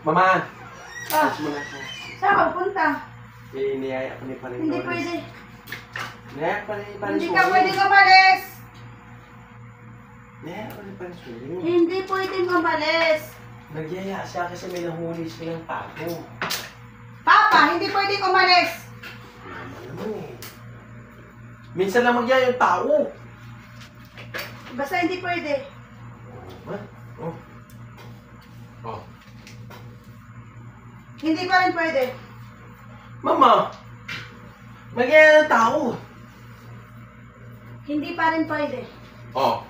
Mama! Ah, Alis mo na siya. saan ka punta? Niyaya ko ni Paring Hindi Flores. pwede. Niyaya ko ni Paring Hindi Flores. ka pwedeng umalis. Niyaya ko ni Paring Flores. Hindi pwedeng umalis. Nagyaya siya kasi may nahuli silang tago. Papa, hindi pwedeng umalis. Naman eh. Minsan lang magyaya yung tao. Basta hindi pwede. Ha? Oh. Oh. Hindi pa rin pwede. Mama! Magyaya ng tao. Hindi pa rin pwede. Oh.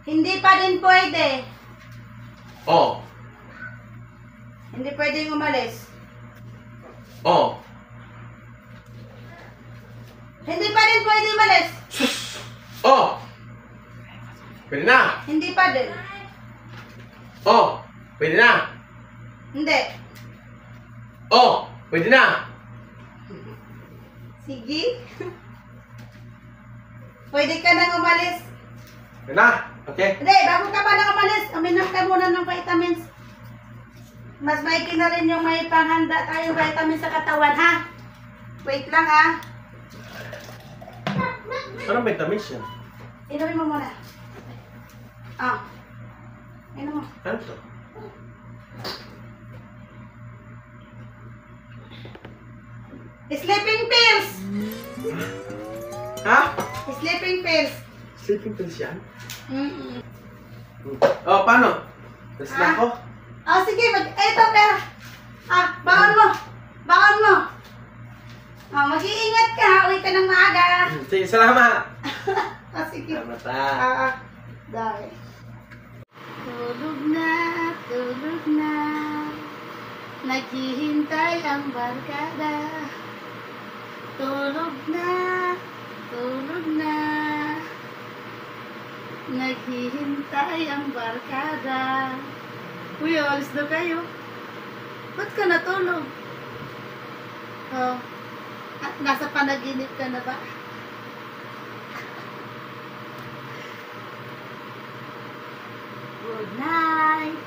Hindi pa rin pwede. Oh. Hindi pwedeng umalis. Oh. Hindi pa rin pwede umalis. Sus! Oh! Pwede na! Hindi pa din. Oh! Pwede na! Hindi. Oh! Pwede na! Sige. Pwede ka nang umalis. Pwede na! Okay? Hindi, bago ka pa nang umalis, uminom ka muna ng vitamins. Mas maigi na rin yung may panghanda tayong vitamins sa katawan, ha? Wait lang, ha? Anong vitamins yan? Inumin mo muna. Ah. Inom mo. Ano to? Sleeping pills! Ha? Sleeping pills. Sleeping pills yan? Mm-mm. Oh, paano? Tapos na ako? Oh, sige. Eto, pera. Ah, bangon mo. Bangon mo. Oh, mag-iingat ka. Uwi ka ng maaga. Sige, salamat! Ah, sige. Salamat ha. Dahil. Tulog na, tulog na. Naghihintay ang barkada. Tulog na, tulog na. Naghihintay ang barkada. Uy, alis na kayo. Ba't ka natulog? Oh, at nasa panaginip ka na ba? Good night.